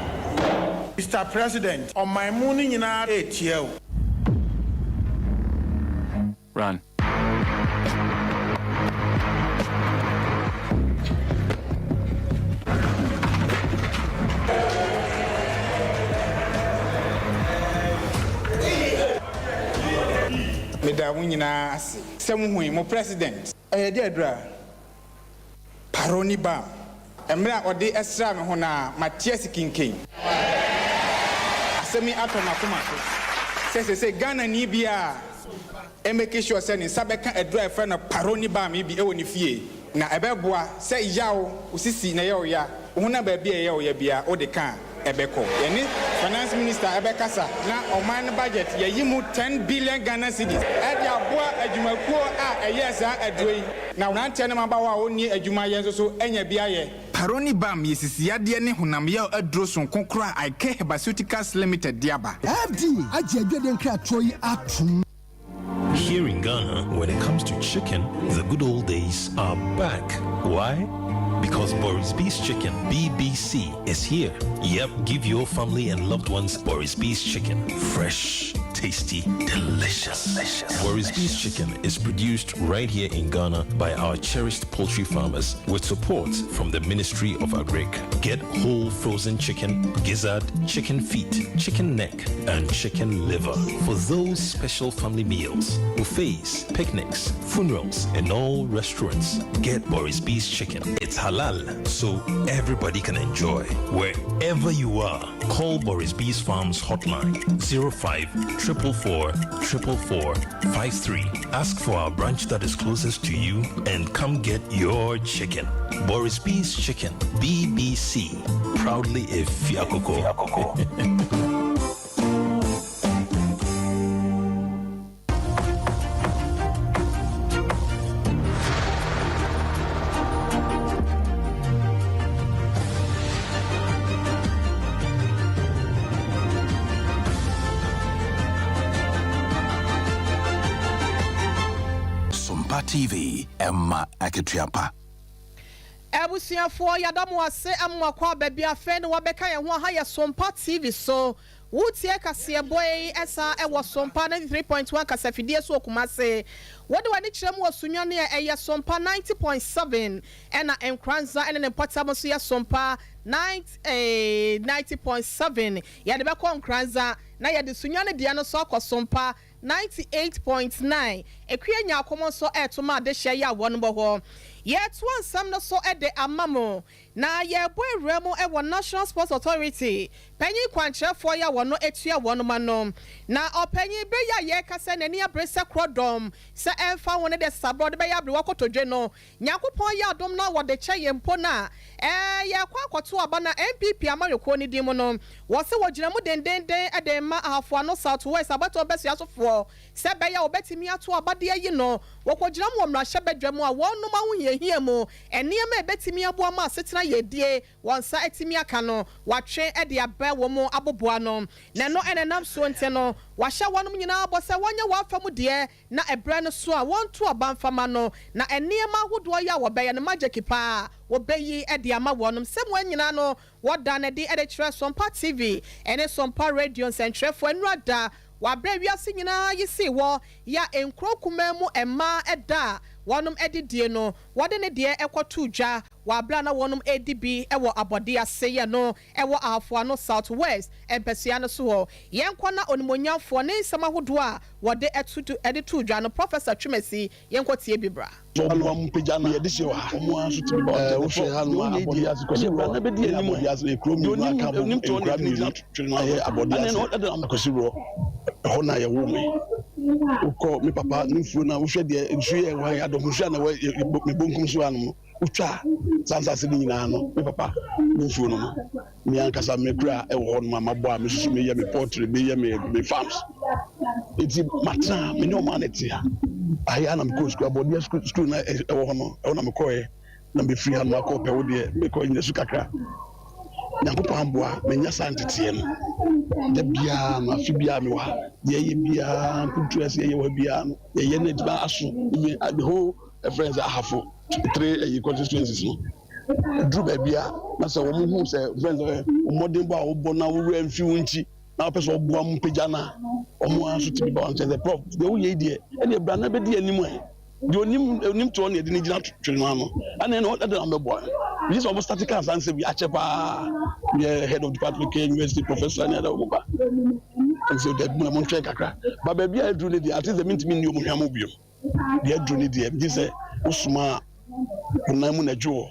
Mr. President, on my morning in our ATL. Run. Meda wunyina ase semu mo president de adra paroni ba emra ode esra me ho na Matias Kinkin asemi atona kuma se Ghana ni bia emeke sure se ni sabeka adra efra na paroni ba me bi e woni fie na ebeboa se yawo usisi na yawo ya ho na ba bia yawo ya bia o de kan ebeko yani finance minister ebekasa na oman budget yayimu 10 billion Ghana cedis edi aboa adwumakuo a eyesa adwoi na nante na mabawa oni adwuma yenso so enya bia ye paroni bam yesisiade ne honam ya adroson konkora Ike Pharmaceuticals Limited diaba FD ajiadede nkra troyi atum. Here in Ghana, when it comes to chicken, the good old days are back. Why? Because Boris B's Chicken, BBC, is here. Yep, give your family and loved ones Boris B's Chicken. Fresh, tasty, delicious. Boris B's Chicken is produced right here in Ghana by our cherished poultry farmers with support from the Ministry of Agric. Get whole frozen chicken, gizzard, chicken feet, chicken neck, and chicken liver for those special family meals, buffets, picnics, funerals, and all restaurants. Get Boris B's Chicken. It's halal, so everybody can enjoy. Wherever you are, call Boris B's Farms hotline 05-444-444-53. Ask for our branch that is closest to you and come get your chicken. Boris B's Chicken, BBC, proudly a Fiakoko. TV Emma Aketiapa. Ebusiafo yadamu ase amwa kwa baby afe no wabeka ye ho ha ye Sompa TV so wutie kase boy esa e wo Sompa 93.1 kase fidie so kumase wode wani kirem wo sunwane ye Sompa 90.7 ena enkranza ena ne potamo so ye Sompa 90.7 ya de be ko enkranza na ye de sunwane de no so akọ Sompa 98.9 ekwie nya akomo so etoma de hye ya won bo ho Yet one some no so at the amamo. Na ye boy remo e one National Sports Authority. Penny Quancha for ya one no etia one manom. Na o penny be ya ye kasa na ni abresa krodom. Se emfa one de sabod be ya blwako to dweno. Nyakopon ya dom na wo de che ye mpo na. Ye kwa kwato aba na MPP amayoko ni di mo no. Wo se wo gyina mu dendenden e de ma ahafo no Southwest abato besu asofo. Se be ya obetimi ato aba de yi no. Wo ko gyina mu omra hye bedwam a won no ma hu ye hie mu. Eniema ebetimi abo ma asetina ye die wonsa etimi aka no watwe e de aba wo mu aboboa no. Na no enenam so nte no wahya wonum nyina abo se wonye wafamu de na ebre no so a wonto aba mfama no na eniema hodo ya wo be ye no majekipa wo be yi e de ama wonum se mo nyina no wodane de e de kire Sompa TV ene Sompa Radio Centrefo enrada wabre wiase nyina yisi wo ya enkrokuman mu emma eda wonum edidie no wode ne de ekoto dwa wabra na wonum edibi ewo abode ase ye no ewo afo no Southwest empesua no so yenkwa na onimonyafo ne nsama hodo a wode etutu editu dwa no Professor Twumasi yenkotie bibra Omwa mpija na yedisi wa omwa aso tibi ba wo hwe ha no abode ase ko se na be di anim abode ase ekrom ni aka bo ekram ni na ye abode ase akosi ro ho na ye wo me uko mi papa nimfuo na wo hwe de nsu ye wa ya do hwe na me bonkum so anu utwa sansa se nyina no mi papa nimfuo no mi ankasa me kura e wo ho no mabo a me susu me ye me poultry me ye me farms eti matra me no manetia aya na mko school abodi school na e wo ho no e na mko e na me free hand akọ pe wo de me ko nyesu kakra nyakopo amboa me nya santetie no de bia na fi bia me wa de ye bia putu ase ye wa bia no ye na diba aso me the whole friends I have 3 constituencies no dru ba bia na se wo mu hu se friends modern bo a wo bo na wo ra mfi wunchi na person oboa mu pagya na omo aso tibi ba the prof de wo ye die e de bra na be di anim e de onim to na de ni gina twere no ano ana na wo de am boa this almost statistical and say we achepa the head of department university professor and other oba and so that mo twa kakra ba ba bia edru ne de at the mint me ni omo hwam obiem de edru ne de bi say usuma onamu na jo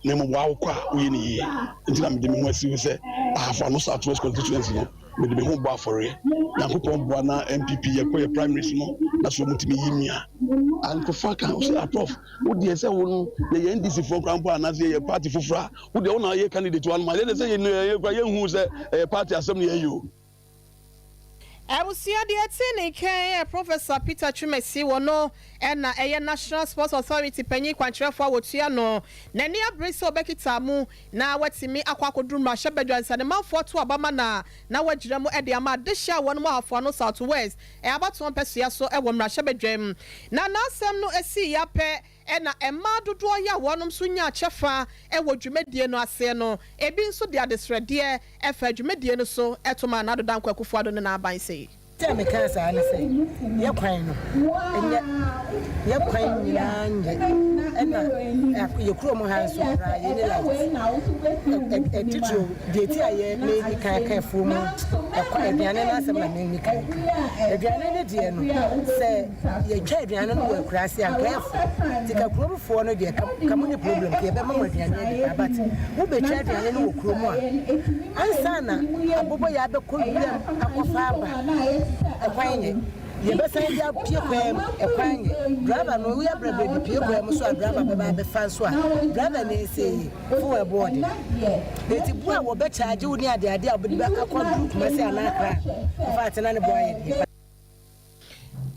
na mo wa kwa oye ni ye ntina me de me ho asi say afa no Southwest constituency no me de me ho ba for Yankopon boa na MPP ye ko ye primaries no na so mutimi yimia anko faka o say prof wo de say wo no ye NDC for krampo anase ye party fofra wo de wo na ye candidate one man they say ye kwa ye hu say party assembly ye yo Abusia de atene kan Professor Peter Twumasi wono na National Sports Authority panyi kwantrefo awotua no na ne abrese obekita mu na watimi akwakoduru ma hyebedwansa ne manfo to abama na wagyira mu de ama dehia won mu afo no Southwest abato mpesua so wo mra hyebedwam na nasem no esi yape na emma dodo ya wonum so nya chefa wo dwumedie no ase no ebi nso de adesrede efa dwumedie no so etoma na dodan kwakufu ado ne na aban sei tell me cancer and say ye kwan no ye kwan nyanje na ye kuro mo han so ra ye ne la titro de ti aye me ni kan fu mu aduane na asem na me ni kan aduane ne de no se ye twa aduane no we kurase an kan tika kuro fo no de kam ni problem ke be ma aduane de but wo be twa aduane no wo kuro mu a ansa na abobo ya be ko yam akofa aba akwanye yebesa dia pie kwam akwanye driver no we abrebe di pie kwam so driver be fan so a driver na say for board eti bu a wo be charge wo ni ade a wo be akọ group ma say anakra fact na ne boy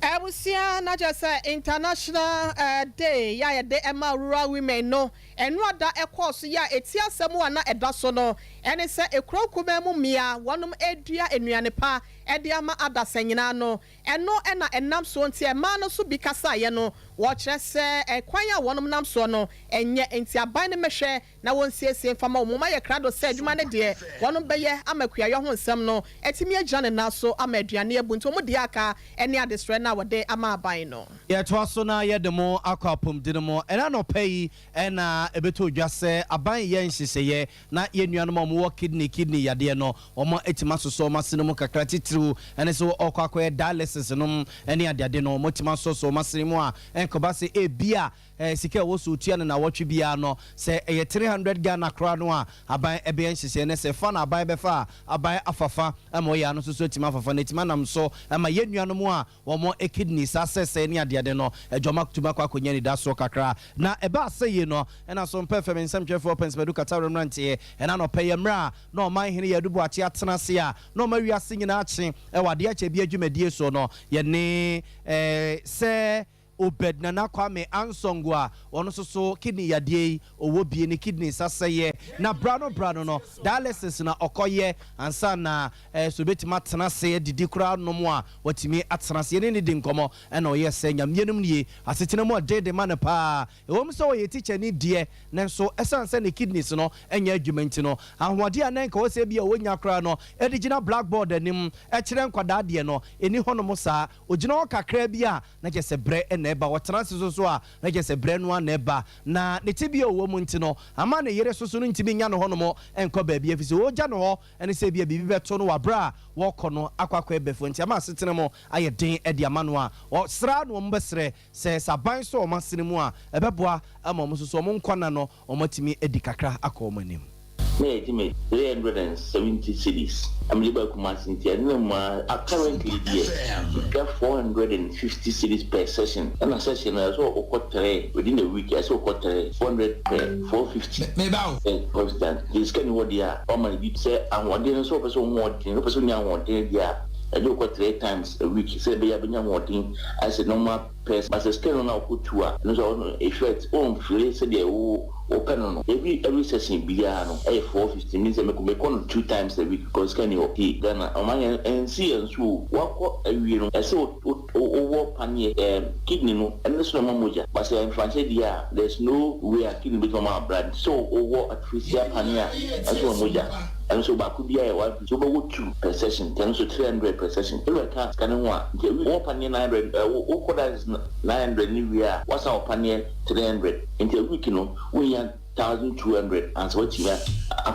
Abusia na just international day ya de Emma rural women no enu ada ekọ so ya eti asemu ana eda so no ene se ekrokume mu mia wonum edua enuane pa ede ama adasanyina no eno na enam so nti e ma no so bi kasa ye no wo kire se ekwan ya wonum nam so no enye enti aban ne mehwe na won siesie fama wo ma ye krado se adwuma ne de wonum beye amakua ye ho nsem no etimi agya ne na so ama aduane ebunto mu de aka ene adesre na wode ama aban no ye to so na ye de mo akwapom de mo ena no pay ena ebeto dwa se aban ye nhihye ye na ye nuanom mo kidney yade no omo etima so so masene mo kakra titiri true and so okwa dialysis no any ade no motima so masrimu a enkoba se ebia sika wo so tua na watwe bia no se 300 Ghana kra no a aban ebe nhihye ne se fa na aban be fa aban afafa ama ya no so tima afafa na tima nam so ama yenua no mu a wo mo kidneys asese ni ade no ejoma kutuma kwa konya ni daso kakra na eba aseye no na so mpefem nsem 24 pence bedu kata remnant na no peye mra na o man hene yadubu achi atena se a na o ma wiase nyina achi wade ache bi adwumadie so no ye ne se Obed Nana Kwame Ansongwa ono so kidney yadie owo bie ni kidney saseye na brano no dialysis na okoye ansa na so betima tena se didi kura no mo a watimi atena se ne di nkomo na oye se nyamyenum nie asetena mo de man pa ewom so oye teacher ni die na so esanse ne kidneys no enya adwumenti no ahwode anan ka wo se bia wonya kura no edigina blackboard anim kire nkwada de no eni hono mo saa ogina okakra bia na je se bre eba watena so a na je se bre no na eba na ne tibia owo mu ntino ama ne yere so no ntimi nya no hono mo enko ba bia fisi oja no ho ene se bia bibi beto no wabra wo kɔ no akwakɔ ebefo nti ama asetene mo aye den edi amano a o sra no mo besre se saban so o masene mu a ebeboa ama mo so mo nkwana no o matimi edi kakra akɔ mo anim me 370 cities. I'm able to currently there 450 cities per session. And a session I saw within a week. I saw 400 per 450. Constant. This kind of what they are. All my people say I'm one so person wanting, no person want there. I do 3 times a week. Say be abanya wanting as a normal person. As a scale on our culture. No so effect on feel say they open on every session biano 450 means I make on 2 times a week because can you okay Ghana and see and so what you know I so over panier kidney no and this no moja but in France there's no way a kidney become our blood so over artificial panier as one moja and so back could be a while so about 2 per session 10 to 300 per session every can't can one panier 900 900 we are what's our panier 300 into a week you know we 1,200 and so what you are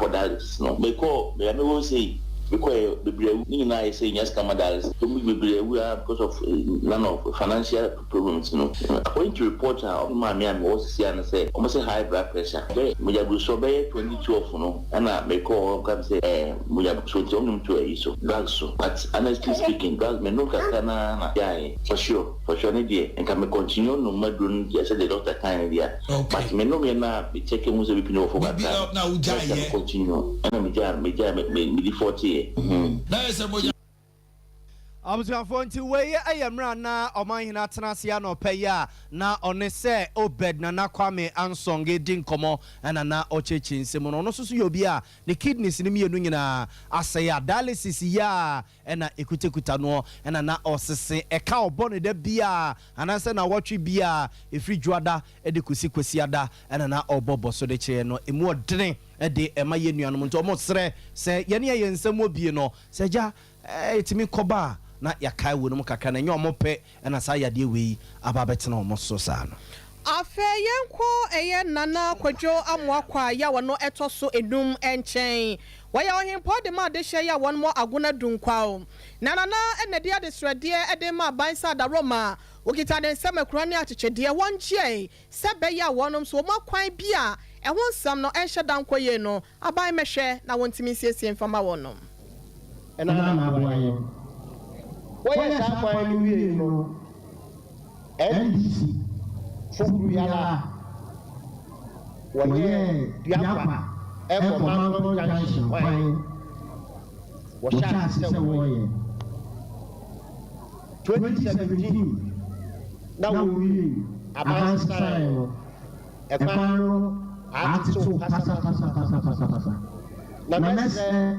that no because I will say because the say yes dollars we are because of none of financial problems you know according to report of my man was see and say almost high blood pressure we have so by 22 no and I may call can say we have so to a so drugs so but honestly speaking drugs may no na for sure and can continue no matter yes the doctor kind there but me no me na be checking who's be no for that now continue and me 40 Abusafo nti weye ayemra na omanhina tenasia no peya na one se Obed Nana Kwame Ansonge din komo na ochechi nsemu no so yobi a ne kidneys ni mienu nyina asaya dialysis ya na ekutekuta no na osese eka obone da bia ananse na watwe bia efri juada de kwesiada na obobo so de che no emu odene de ema yenuanom nto mo sere se yene ye nsemu obie no se ja etimi koba na yakai wo no kakra na nyo mope na sa yade we ababetena o so sa no afe yenko eye Nana Kwadwo Amoakwa ya wono etoso enum enchen waya ohimpo de ma de hye ya won mo aguna dunkwa Nana enede ade srede ede ma bansa da Roma okita den semakura ne atechede wonche sebe ya wonom so makwan bia ehon sam no enhye dankoye no aban mehwe na wontimi siesie mfama wonom ena na aboye waya sa kwa ni wie no NDC Fukuyala Waye Diapa Eko Mango Junction Waye Washa se woye 2017 na we advance time Ekaro atiso pasa na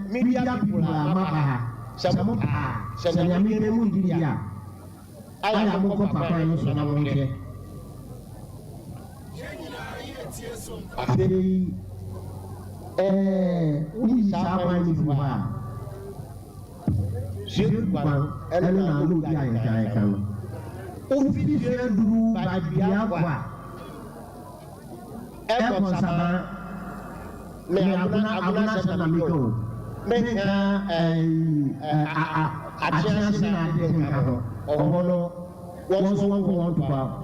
media people mapa samupa sanyami be mundiria aya mo ko papa no so na wonke afei uni saba ni fuwa jekwan elena lu ya ya kan o fi se duru ba bia kwa e ko saba me abuna sana miko me akyɛnse na adeɛ nka hɔ ɔhɔ no wɔn nso wɔn topa.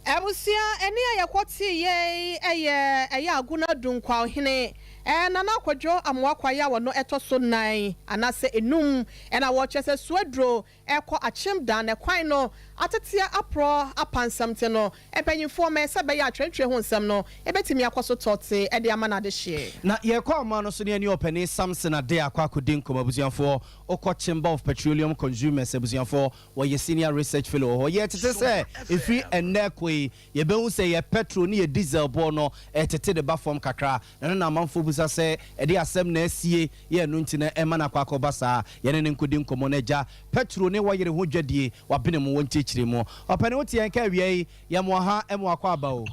Ebusia eni ayekoti ye eye aguna dunkwa ohene nana kwadwo amwakwaya wono etoso 9 anase enum na wo chese suadro ekọ achim dan ekwan no atetia apro apansamte no epanyimfo me se be ya twentwe ho nsam no ebetimi akoso tote e de amana de hye na ye kwa ama no so ne ani opani Samson ade akwa kodin komabuzianfo okọ Chamber of Petroleum Consumers abuzianfo wo ye senior research fellow ho ye tete se efi enekwe ye be hu se ye petrol ne ye diesel bo no etete de ba form kakra na amanfo busa se e de asem na asie ye no ntina e mana kwa akobasa ye ne nkodin komo na ja petrol ne wo yere ho dwadie wa bene mo wonche chire mo opani wo tie nka wie ye mo ha e mo akwa aba o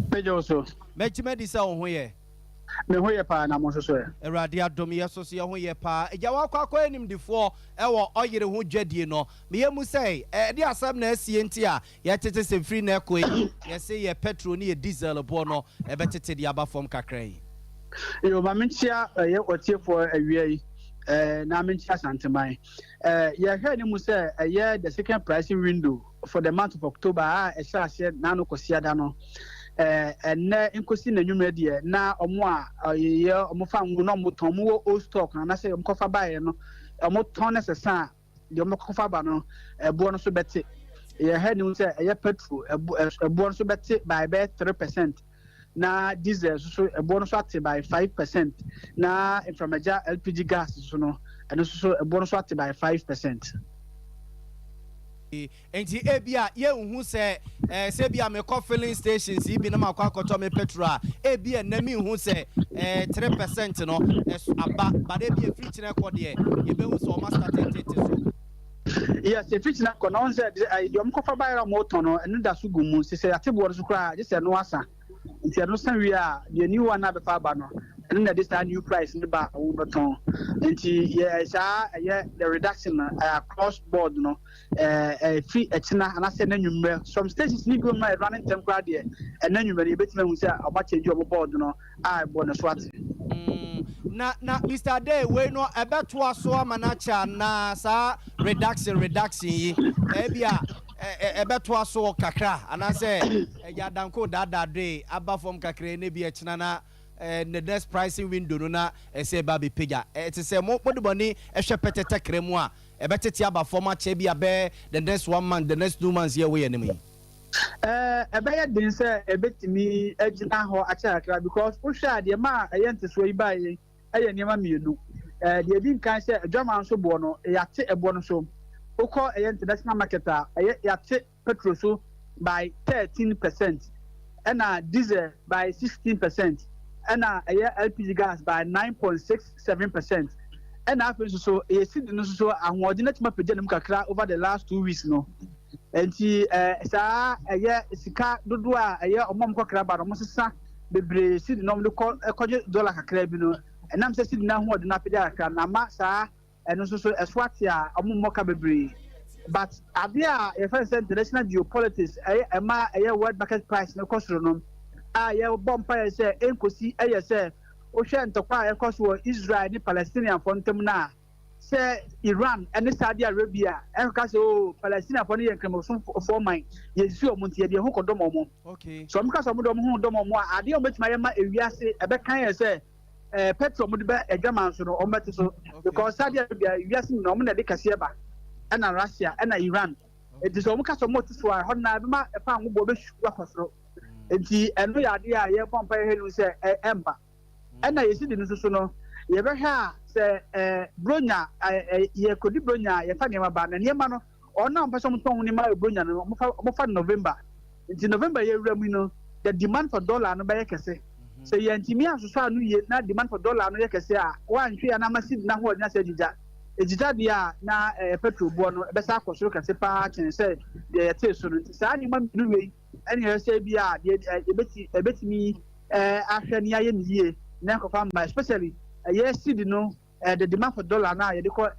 pejo so mechime di se wo ho ye me ho ye pa na mo so so erade adom ye so so ye ho ye pa eja wa akwa enim difo e wo oyere ho dwadie no me ye mu sei de asam na asie nti a ye tete se free na ekwe ye se ye petrol ne ye diesel bo no e betete di aba form kakran yo ma mentia ye otiefo awie na mentia santeman ye hwe ni mu se ye the second pricing window for the month of October e sha ase na no kosia da no enne inkosi na nwuma de na omo a ye omo fa ngu no omo ton mo old stock na say omo kofa bae no omo ton na sesa de omo kofa ba no ebo no so bete ye ha ni say ye petrol ebo no so bete by 3% na diesel so ebo no so ate by 5% na inframaja LPG gas so no eno so ebo no so ate by 5%. Enti ebia ye hu se se bia me ko filling stations ibi na makwa akoto me petrol ebia na mi hu se 3% no aba but ebia free chine ko de ye be hu so ma start so yes if it's not kono say the omkofa bayra moto no enu da so gumu se atebo so kra je se no asa nti no san wi a the new one na be fa ba no enu na this new price ni ba wo beton nti yeah the reduction across board no free echina and I say na nwumre some stations ni go ma running time kra de na nwumre e betima hu say oba change obo board no a bo no so ate na Mr. Day we no ebeto aso amanacha na sa reduction yi ebia ebeto aso kakra ana say ya danko dada day aba form kakra ne bi echina na the next pricing window no na say baby pega it say mo poduboni ehwe petete kremu a ebetete aba form ache bia be the next 1 month the next 2 months here we enemy ebeye din say ebetimi agina ho acha kakra because wo hwa de ma ayente so yi ba yi eye niam mienu de din kan say adwaman so bo no yate ebo no so ukọ international market a yate petrol so by 13% and diesel by 16% and LPG gas by 9.67% and after so see no so ahoɔden na pagya nem kakra over the last 2 weeks no enti saa sika dodo a omom kokra ba no sesa bebre see no de kɔje dollar kakra bi no enam sɛ see na ahoɔden na pagya kakra na ma saa eno so eswati a omom ka bebre but abia if international geopolitics ema world market price no cost no ye bompa say enkosi say o hwe ntokwa ekoso Israel ni Palestinian fontem na say Iran and Saudi Arabia enka say Palestinian fon ye kremoso for mine ye si omunti ye de ho kodomo mo okay so mka so mo dom ho domo mo ade o betima ye ma ewiase ebe kan ye say petrol mo de be adwaman so no o meti so because Saudi Arabia ewiase no mo na de kase ba na Russia na Iran it is omuka so mo tiso a ho na be ma fa ngo bo be shuwa kwasoro enti eno ya de a ye pompa ye helu say emba na yesi de no so no ye be ha say bronya ye kodi bronya ye fa ne ma ba na ne ma no ona mpa so mo ton ni ma bronya no mo fa November enti November ye wura mu no the demand for dollar no be ye kese say ye ntimi asoso anu ye na demand for dollar no ye kese a wa nhwe ya na ma si na ho nya say jija ejija dia na petrol bo no be sa akosoro kase pa chen say de yete so no sa ni ma mi we eni say bia de ebetimi ahwe ni aye niye na kofa ma especially seed no the demand for dollar na ye de ko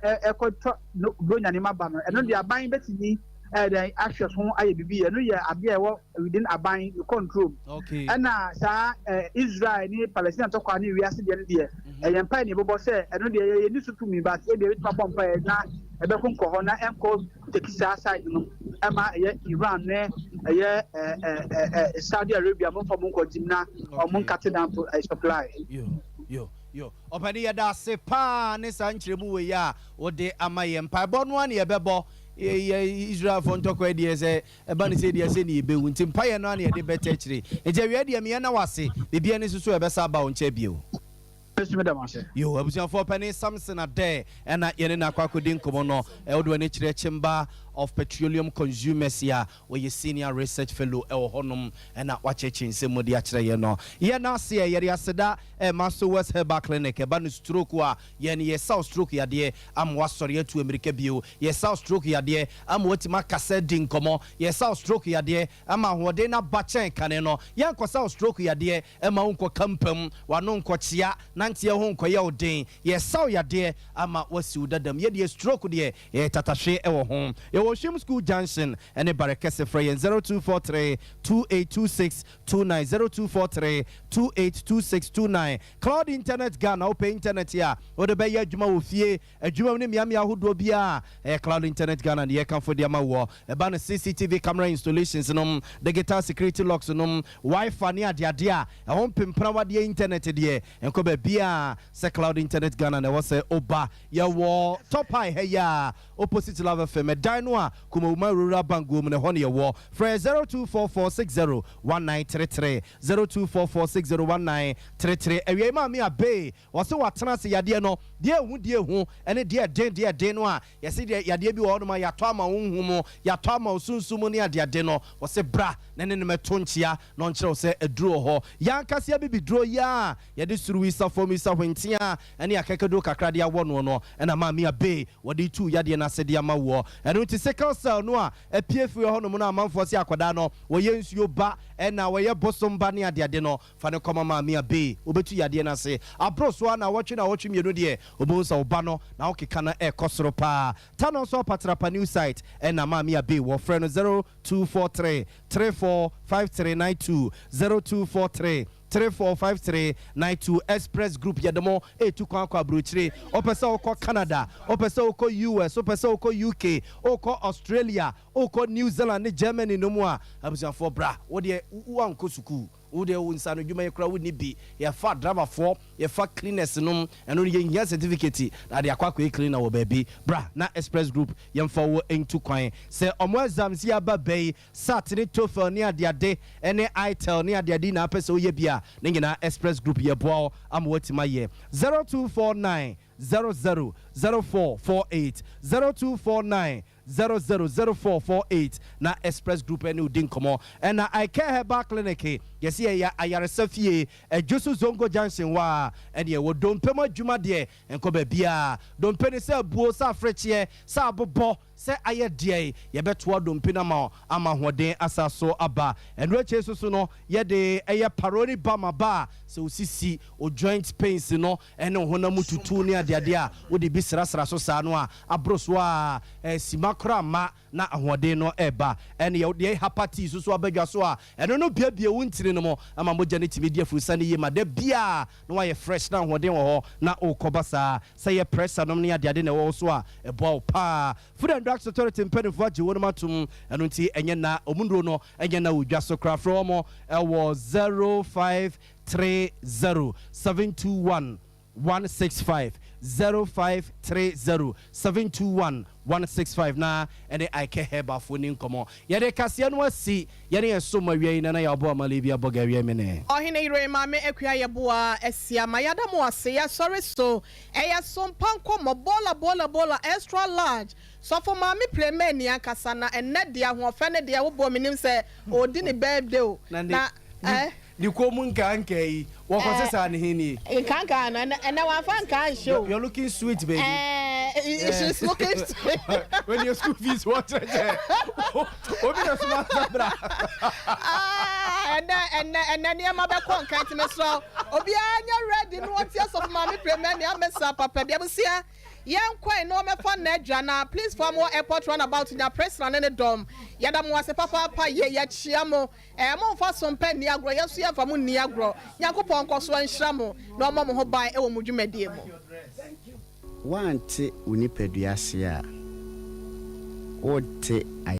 bronya ni ma ba no eno dia ban betimi then access ho aye bibi no ye ade e wo within aban control okay and sa Israel ni Palestine to kwa ni wiase de de e mpa ni bobo se eno de ye ni sutumi ba e de twa bompa na e be konko ho na enko tekisa side no ema ye Iran ne ye Saudi Arabia mo fo mo ko jimna o mo nkate down supply yo opani ya da se pa ne sa nkyeremu we ya wo de amaye mpa bo no ane ye bebo Israel for ntokwa de se eba ne se de se ne bewu nti mpa ye no ane ye de beta kire eje we de me na wase bibia ne susu e be sa ba wo nche bio yo abusiafo pani Samson ade na yene na kwakodi nkomo no wodo ne kire chimba of petroleum consumers ya we senior research fellow honum na wacheche nsemo de akire ye no ye na se ye re aseda Master West Herbal Clinic e ba no stroke a ye ne ye south stroke ya de am wasori atu America bio ye south stroke ya de am watima kasa di nkomo ye south stroke ya de ama hode na bachen kane no ye nko south stroke ya de ma unko kampam wano nko chia nante ye ho nko ye odin ye south ya de ama wasi udadam ye de stroke de ye tatahwe e wo ho Oshim School Junction and a Barakese Frey 0243 2826 29 0243 2826 29 Cloud Internet Ghana open internet here or the Bay Juma Ufie a Juma Miami Ahudobia a Cloud Internet Ghana and the account for the Amawa a banner CCTV camera installations and the guitar security locks and Wi-Fi near dia a home pimprawa the internet there and Kobe Bia se Cloud Internet Ghana and was a Oba ya war top high hey ya opposite Love FM a dino kuma uma rural bank go mne hone ye wo fra 0244601933 0244601933 ewie ma me abe wo se watena se yade no de hu ene de den no a ye se de yade bi wo no ma yato ama hunhu mo yato ama osunsum ne ade no wo se bra ne ne meto nchia no nkyerɛ se aduro ho yankase bi duro ya ye de suru wisa fo mi sa hwentia ene akekedo kakra de awo no ena ma me abe wo de tu yade na se de ama wo eno ti sickle cell no a epiefu ho no na amanfo se akwada no wo ye nsuo ba na wo ye bosom ba ne ade no fa ne koma ma me abe obetu yade na se abroso na wotwe mienu de obonsa oba no na okeka na ekosoro pa ta no so patrapa new site na ma me abe wo frɛ no 0243 345392 0243 345392 Express Group yademo etukwa kwa brochire opesa oko Canada opesa oko US opesa oko UK oko Australia oko New Zealand Germany no mu a abusan for bra wo de wo anko suku wo de wo nsano dwuma ye kra wo ni bi ye fa driver for ye fa cleaners no eno ye nya certificate na de akwa cleaner wo baby bra na Express Group ye fa wo entu kwan se omo exams ya ba bay Saturday TOEFL ni ade ene ITEL ni ade na apesa wo ye bia ne nyina Express Group ye boa am watima ye 0249 000448 0249 000448 na Express Group ene udin komo na I Care Herbal Clinic yes ya ayaresafie ejusu zongo junction wa ene wo dompem adwuma de enko ba bia dompeni se buo sa frechie sa bobo se aye de ye beto dompe na ma ama hoden asaso aba enro chesusu no ye de eye paroni bama ba se osisi o joint pains no ene honam tutu ne ade a wo de bi srasra so sa no a abroso a simakra ma na ahoden no eba ene ye de hepatitis so abadwa so a ene no biabia wuntiri no mo ama moja ne timi dia fusa ne ye ma de bia no wa ye fresh na ahoden wo ho na okobasa se ye pressure no ne ade na wo so a ebo pa Food and Drugs Authority mpeni for jiwono matum eno nti enye na omundro no enye na udwa so kra from mo ewo 0530 721 165 0530 721 165 na ene I Care Herbal phone nkomo ye de kase no asi ye ne so mawie na ya bo amalebi aboga wie me ne ohine ire ma me ekua ye boa asia mayada mo ase ya sorry so eya Sompa nkomo bola extra large so for ma me play me ni akasa na enne de ahofe ne de wo bo minim se odi ne birthday o na ni ko mun kanka yi wo ko sesa ne hini kanka na ene wa fan kan show you're looking sweet baby she's looking sweet when your school fees what obi na smart bra and near be con can't me so obi anya ready no what years of mommy premier near mesa papa bia busia young quite no me for nedjana please for more airport run about in your press run in the dome yadam was a papa ye chiamo mo for some pen niagro yes ya for mu niagro yakopon koso anhiramo no mo ho ban e wo mudwumade mo wante unipeduase a wote